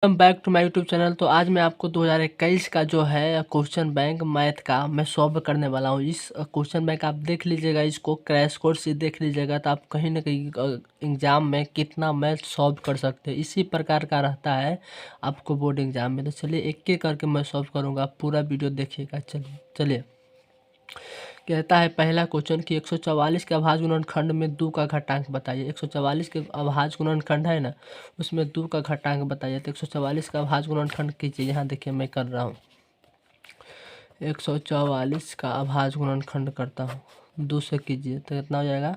Welcome back to my YouTube channel. तो आज मैं आपको 2021 का जो है क्वेश्चन बैंक मैथ का मैं सॉल्व करने वाला हूँ। इस क्वेश्चन बैंक आप देख लीजिएगा, इसको क्रैश कोर्स से देख लीजिएगा तो आप कहीं ना कहीं एग्जाम में कितना मैथ सॉल्व कर सकते हैं। इसी प्रकार का रहता है आपको बोर्ड एग्जाम में। तो चलिए एक एक करके मैं सॉल्व करूँगा, आप पूरा वीडियो देखिएगा। चलिए कहता है पहला क्वेश्चन कि 144 के अभाज्य गुणनखंड में 2 का घातांक बताइए। 144 के अभाज्य गुणनखंड है ना, उसमें 2 का घातांक बताइए। तो 144 का अभाज्य गुणनखंड कीजिए। यहाँ देखिए मैं कर रहा हूँ, 144 का अभाज्य गुणनखंड करता हूँ। 2 से कीजिए तो कितना हो जाएगा,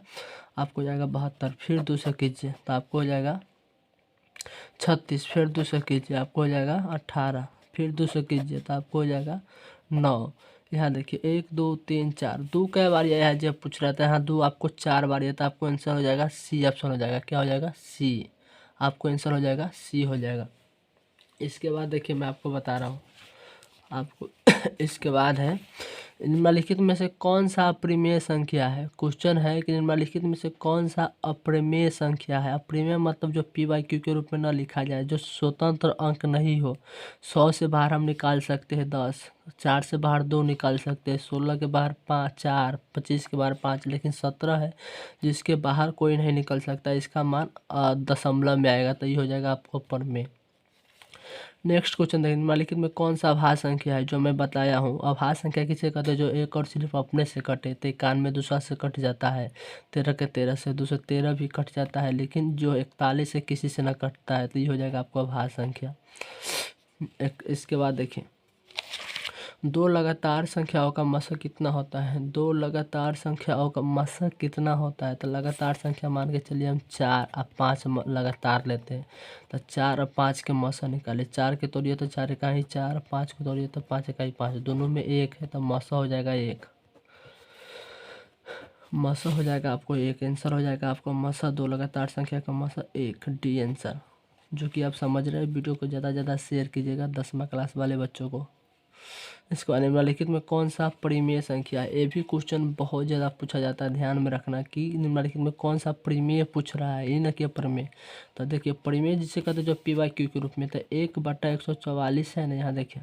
आपको हो जाएगा 72। फिर 2 से कीजिए तो आपको हो जाएगा 36। फिर 2 से कीजिए आपको हो जाएगा 18। फिर 2 से कीजिए तो आपको हो जाएगा 9। यहाँ देखिए 1 2 3 4, 2 कै बार यह जब पूछ रहा था, यहाँ 2 आपको 4 बार है तो आपको आंसर हो जाएगा सी ऑप्शन हो जाएगा। क्या हो जाएगा, सी। आपको आंसर हो जाएगा सी हो जाएगा। इसके बाद देखिए मैं आपको बता रहा हूँ आपको इसके बाद है निम्नलिखित में से कौन सा अप्रिमेय संख्या है। क्वेश्चन है कि निम्नलिखित में से कौन सा अप्रिमेय संख्या है। अप्रिमेय मतलब जो पी वाई क्यू के रूप में न लिखा जाए, जो स्वतंत्र अंक नहीं हो। 100 से बाहर हम निकाल सकते हैं 10, 4 से बाहर 2 निकाल सकते हैं, 16 के बाहर 5 4, 25 के बाहर 5, लेकिन 17 है जिसके बाहर कोई नहीं निकल सकता। इसका मान दशमलव में आएगा, तो ये हो जाएगा आपको प्रमेय। नेक्स्ट क्वेश्चन देखिए, निम्नलिखित में कौन सा अभाज्य संख्या है जो मैं बताया हूँ। अभाज्य संख्या किसे कहते हैं, जो एक और सिर्फ अपने से कटे। तो 91 दूसरा से कट जाता है, 13 के 13 से, 213 भी कट जाता है, लेकिन जो 41 से किसी से ना कटता है, तो ये हो जाएगा आपको अभाज्य संख्या। इसके बाद देखिए, दो लगातार संख्याओं का मशक कितना होता है। दो लगातार संख्याओं का मशक कितना होता है, तो लगातार संख्या मान के चलिए हम 4 और 5 लगातार लेते हैं, तो 4 और 5 के मशक निकाले। 4 के तोड़िए तो 4 का ही 4, 5 के तोड़िए तो 5 का ही 5, दोनों में 1 है तो मशक हो जाएगा 1। मशक हो जाएगा आपको 1, आंसर हो जाएगा आपको मशक। दो लगातार संख्या का मशक 1, डी आंसर। जो कि आप समझ रहे हैं। वीडियो को ज़्यादा से ज़्यादा शेयर कीजिएगा 10वीं क्लास वाले बच्चों को। इसको निम्नलिखित में कौन सा परिमेय संख्या है। ये भी क्वेश्चन बहुत ज़्यादा पूछा जाता है, ध्यान में रखना कि निम्नलिखित में कौन सा परिमेय पूछ रहा है, ये न कि प्रमेय। तो देखिए परिमेय जिसे कहते हैं जो पी वाई क्यू के रूप में, तो 1/144 है ना, यहाँ देखिए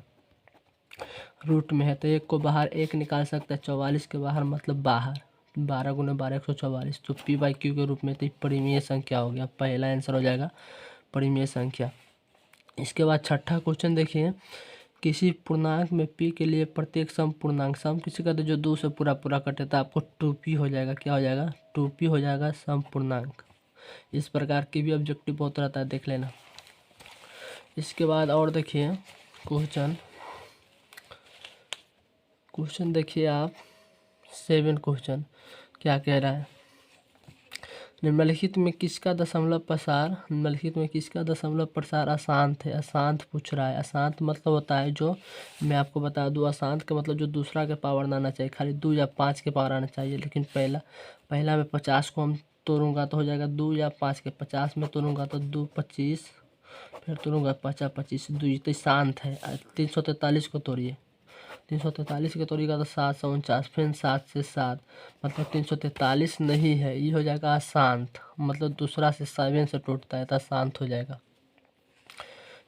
रूट में है, तो 1 को बाहर 1 निकाल सकता है, 44 के बाहर मतलब बाहर, 12 गुना 12 144, तो पी वाई क्यू के रूप में, तो परिमेय संख्या हो गया। पहला आंसर हो जाएगा परिमेय संख्या। इसके बाद छठा क्वेश्चन देखिए, किसी पूर्णांक में p के लिए प्रत्येक सम पूर्णांक, सम किसी का तो जो 2 से पूरा पूरा कटे तो आपको 2p हो जाएगा। क्या हो जाएगा, 2p हो जाएगा सम पूर्णांक। इस प्रकार की भी ऑब्जेक्टिव बहुत रहता है, देख लेना। इसके बाद और देखिए क्वेश्चन देखिए आप 7 क्वेश्चन क्या कह रहा है। निम्नलिखित में किसका दशमलव प्रसार अशांत है। अशांत पूछ रहा है। अशांत मतलब होता है, जो मैं आपको बता दूं, अशांत का मतलब जो दूसरा के पावर ना आना चाहिए, खाली 2 या 5 के पावर आना चाहिए। लेकिन पहला में 50 को हम तोड़ूंगा तो हो जाएगा 2 या 5 के, 50 में तोड़ूंगा तो 2 25, फिर तोड़ूंगा 50 25, 2 तो शांत है। 343 को तोड़िए, 343 के तोड़िएगा तो 749, फिर 7 से 7 मतलब 343 नहीं है, ये हो जाएगा अशांत। मतलब दूसरा से 7 से टूटता है तो अशांत हो जाएगा।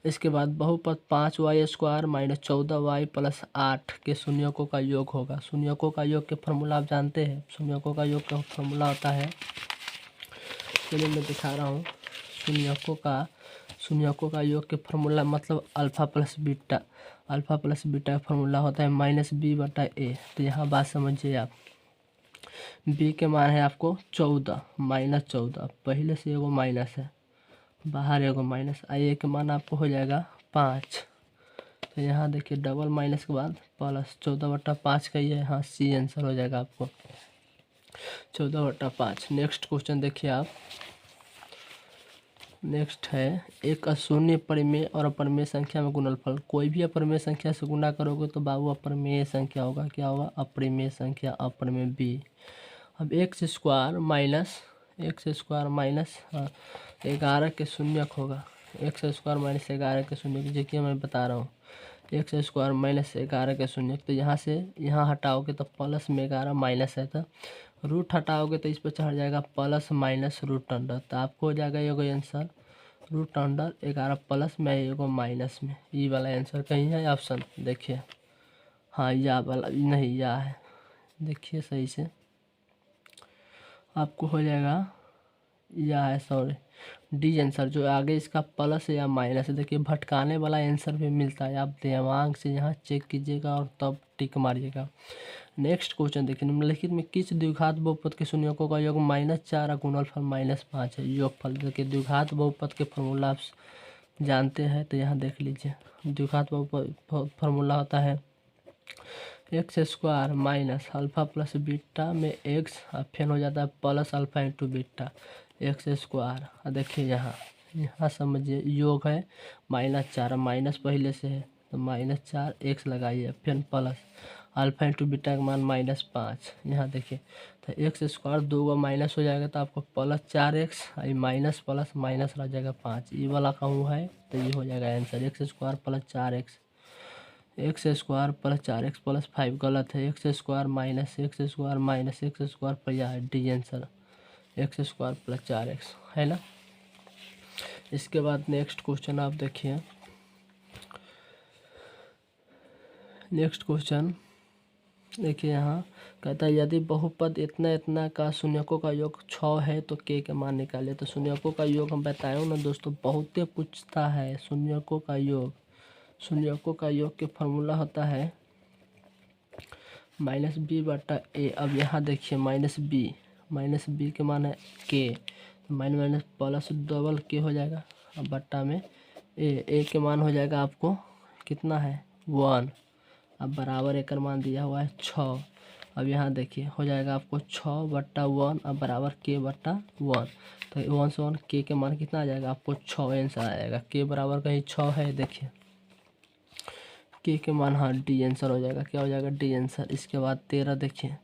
इसके बाद बहुपद 5y² माइनस 14y प्लस 8 के शून्यकों का योग होगा। शून्यकों का योग के फॉर्मूला आप जानते हैं। शून्यकों का योग का फॉर्मूला होता है, चलिए मैं दिखा रहा हूँ। शून्यकों का योग के फॉर्मूला मतलब अल्फ़ा प्लस बीटा का फॉर्मूला होता है -b/a। तो यहाँ बात समझिए आप। b के मान है आपको 14 -14, पहले से एगो माइनस है, बाहर एगो माइनस। a के मान आपको हो जाएगा 5। तो यहाँ देखिए डबल माइनस के बाद प्लस 14/5 का ये, हाँ सी आंसर हो जाएगा आपको 14/5। नेक्स्ट क्वेश्चन देखिए आप। नेक्स्ट है एक अशून्य परिमेय और अपरिमेय संख्या में गुणनफल। कोई भी अपरिमेय संख्या से गुणा करोगे तो बाबू अपरिमेय संख्या होगा। क्या होगा, अपरिमेय संख्या, अपरिमेय b। अब x² माइनस 11 के शून्यक होगा। x² माइनस 11 के शून्यक, देखिए मैं बता रहा हूँ, x² माइनस 11 के शून्यक। तो यहाँ से यहाँ हटाओगे तो प्लस में 11 माइनस है, तो रूट हटाओगे तो इस पर चढ़ जाएगा प्लस माइनस रूट अंडर। तो आपको हो जाएगा ये आंसर रूट अंडर 11 प्लस में एगो माइनस में। ये वाला आंसर कहीं है ऑप्शन देखिए। हाँ या वाला नहीं, या है, देखिए सही से आपको हो जाएगा या है, सॉरी डी आंसर। जो आगे इसका प्लस या माइनस है, देखिए भटकाने वाला आंसर भी मिलता है। आप दिमाग से यहाँ चेक कीजिएगा और तब टिक मारिएगा। नेक्स्ट क्वेश्चन देखिए, निम्नलिखित में किस द्विघात बहुपद के शून्यकों का योग -4 और गुणनफल -5 है। योगफल देखिए, द्विघात बहुपद के फॉर्मूला आप जानते हैं तो यहाँ देख लीजिए। द्विघात बहुपद फॉर्मूला होता है x square minus alpha plus beta में एक्स, और फिर हो जाता है plus alpha into beta x square. देखिए यहाँ समझिए योग है -4, माइनस पहले से है तो -4 एक्स लगाइए, फिर प्लस अल्फा इंटू बीटा का मान -5। यहाँ देखिए तो एक्स स्क्वायर 2 का माइनस हो जाएगा तो आपको +4x, माइनस प्लस माइनस रह जाएगा 5। ये वाला कहूँ है तो ये हो जाएगा answer x square +4x। X square +4x + 5 गलत है, x square minus x square minus x square पर यह है D answer x square +4x है ना। इसके बाद नेक्स्ट क्वेश्चन आप देखिए। नेक्स्ट क्वेश्चन देखिए, यहाँ कहता है यदि बहुपद इतना इतना का शून्यकों का योग 6 है तो के मान निकाले। तो शून्यकों का योग हम बताए ना दोस्तों, बहुत पूछता है शून्यकों का योग। शून्यकों का योग के फॉर्मूला होता है -b/a। अब यहाँ देखिए -b के मान है के, माइनस प्लस डबल के हो जाएगा, अब बट्टा में ए के मान हो जाएगा आपको कितना है 1, अब बराबर एक मान दिया हुआ है 6। अब यहाँ देखिए हो जाएगा आपको 6/1, अब बराबर k/1। तो 1 से 1 के मान कितना आ जाएगा आपको 6 आंसर आएगा। के बराबर कहीं 6 है, देखिए के मान हाँ डी आंसर हो जाएगा। क्या हो जाएगा डी आंसर। इसके बाद 13 देखिए,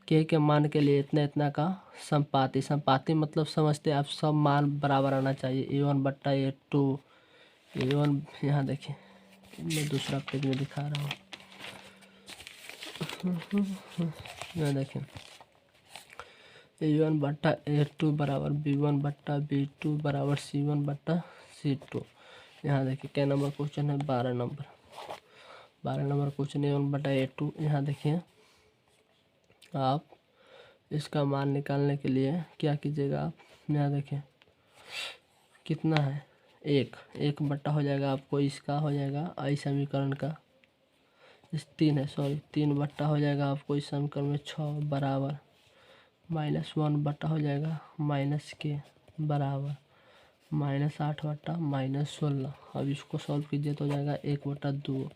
के मान के लिए इतना इतना का संपाति मतलब समझते आप, सब मान बराबर आना चाहिए। a1/a2 a1। यहाँ देखिए मैं दूसरा पेज में दिखा रहा हूँ। यहाँ देखिए a1/a2 बराबर b1/b2 बराबर c1/c2। यहाँ देखिए क्या नंबर क्वेश्चन है 12 नंबर क्वेश्चन a1/a2। यहाँ देखिए आप इसका मान निकालने के लिए क्या कीजिएगा आप, यहाँ देखिए कितना है 1 बट्टा हो जाएगा आपको, इसका हो जाएगा आई समीकरण का 3 है, सॉरी 3 बट्टा हो जाएगा आपको इस समीकरण में 6 बराबर -1 बट्टा हो जाएगा -k बराबर -8 बट्टा -16। अब इसको सॉल्व कीजिए तो हो जाएगा 1/2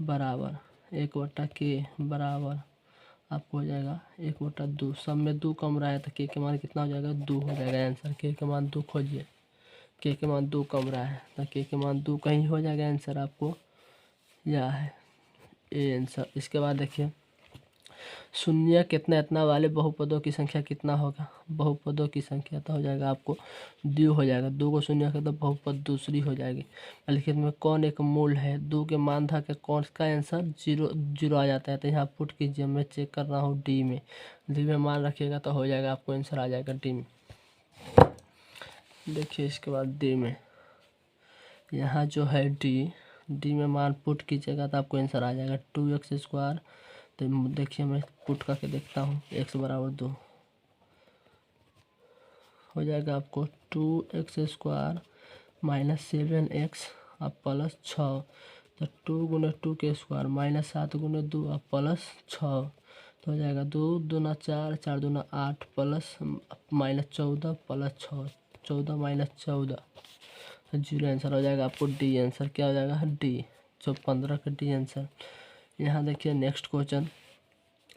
बराबर 1/k बराबर आपको हो जाएगा 1/2। सब में 2 कम रहा है तो के मान कितना हो जाएगा 2 हो जाएगा आंसर। के मान 2 खोजिए, के मान 2 कम रहा है तो के मान 2 कहीं हो जाएगा आंसर आपको, यह है ए आंसर। इसके बाद देखिए शून्य कितना इतना वाले बहुपदों की संख्या कितना होगा। बहुपदों की संख्या तो हो जाएगा आपको 2 हो जाएगा, 2 को शून्य का तो बहुपद दूसरी हो जाएगी। लिखित में कौन एक मूल है, 2 के मान था कि कौन का आंसर 0 आ जाता है। तो यहाँ पुट कीजिए, मैं चेक कर रहा हूँ डी में मान रखिएगा तो हो जाएगा आपको आंसर आ जाएगा डी में। देखिए इसके बाद डी में यहाँ जो है डी में मान पुट कीजिएगा तो आपको आंसर आ जाएगा 2x²। तो देखिए मैं पुट करके देखता हूँ, x बराबर 2 हो जाएगा आपको 2x² -7x अब +6। तो 2 × 2 के स्क्वायर -7 × 2 अब +6 तो हो जाएगा 2 दूना 4 4 दूना 8 प्लस -14 +6 14 -14 तो 0 आंसर हो जाएगा आपको डी आंसर। क्या हो जाएगा डी, जो 15 का डी आंसर। यहाँ देखिए नेक्स्ट क्वेश्चन,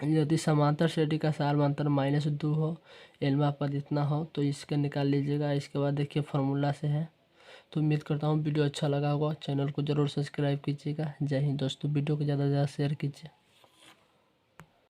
यदि समांतर श्रेणी का सार्वमांतर -2 हो, एलवा पद इतना हो तो इसका निकाल लीजिएगा। इसके बाद देखिए फार्मूला से है। तो उम्मीद करता हूँ वीडियो अच्छा लगा होगा, चैनल को ज़रूर सब्सक्राइब कीजिएगा। जय हिंद दोस्तों, वीडियो को ज़्यादा से ज़्यादा शेयर कीजिए।